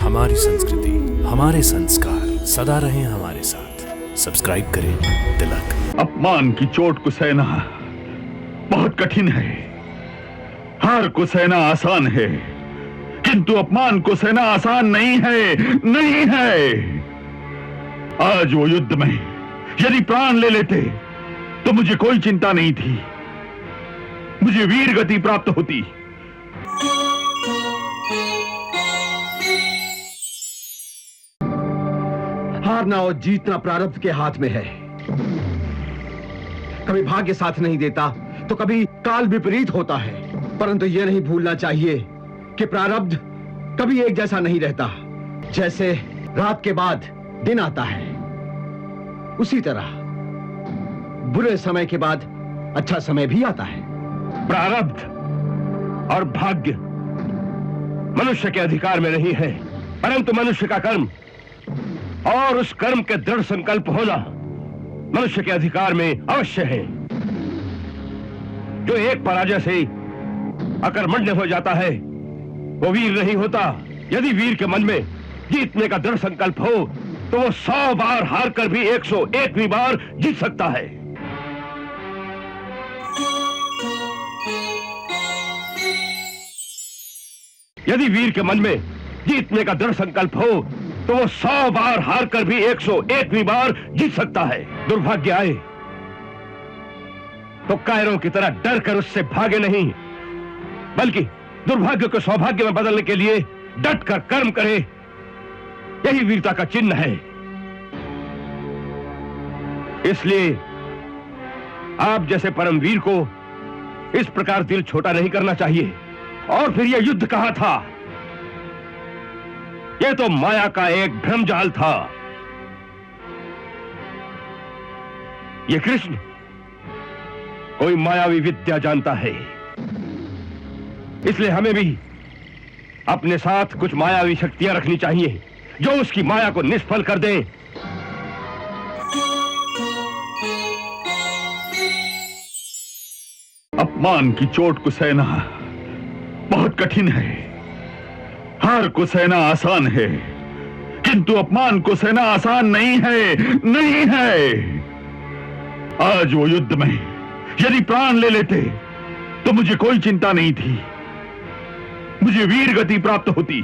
हमारी संस्कृति, हमारे संस्कार सदा रहें हमारे साथ। सब्सक्राइब करें तिलक। अपमान की चोट को सहना बहुत कठिन है, हार को सहना आसान है, किंतु अपमान को सहना आसान नहीं है, नहीं है। आज वो युद्ध में यदि प्राण ले लेते तो मुझे कोई चिंता नहीं थी, मुझे वीर गति प्राप्त होती। हारना और जीतना प्रारब्ध के हाथ में है। कभी भाग्य साथ नहीं देता तो कभी काल विपरीत होता है, परंतु यह नहीं भूलना चाहिए कि प्रारब्ध कभी एक जैसा नहीं रहता। जैसे रात के बाद दिन आता है, उसी तरह बुरे समय के बाद अच्छा समय भी आता है। प्रारब्ध और भाग्य मनुष्य के अधिकार में नहीं है, परंतु मनुष्य का कर्म और उस कर्म के दृढ़ संकल्प होना मनुष्य के अधिकार में अवश्य है। जो एक पराजय से अकर्मण्य हो जाता है वो वीर नहीं होता। यदि वीर के मन में जीतने का दृढ़ संकल्प हो तो वो 100 बार हार कर भी 101वीं बार जीत सकता है। यदि वीर के मन में जीतने का दृढ़ संकल्प हो तो वो 100 बार हार कर भी 101वीं बार जीत सकता है। दुर्भाग्य आए तो कायरों की तरह डर कर उससे भागे नहीं, बल्कि दुर्भाग्य को सौभाग्य में बदलने के लिए डट कर कर्म करे। यही वीरता का चिन्ह है। इसलिए आप जैसे परमवीर को इस प्रकार दिल छोटा नहीं करना चाहिए। और फिर यह युद्ध कहा था, यह तो माया का एक भ्रमजाल था। यह कृष्ण कोई मायावी विद्या जानता है, इसलिए हमें भी अपने साथ कुछ मायावी शक्तियां रखनी चाहिए जो उसकी माया को निष्फल कर दें। अपमान की चोट को सहना बहुत कठिन है, हार को सहना आसान है, किंतु अपमान को सहना आसान नहीं है, नहीं है। आज वो युद्ध में यदि प्राण ले लेते तो मुझे कोई चिंता नहीं थी, मुझे वीर गति प्राप्त होती,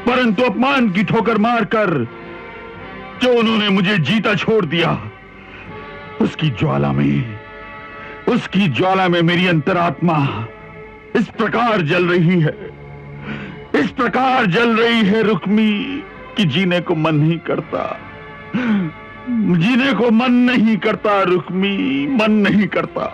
परंतु अपमान की ठोकर मारकर जो उन्होंने मुझे जीता छोड़ दिया, उसकी ज्वाला में मेरी अंतरात्मा इस प्रकार जल रही है, इस प्रकार जल रही है रुक्मी कि जीने को मन नहीं करता, जीने को मन नहीं करता रुक्मी, मन नहीं करता।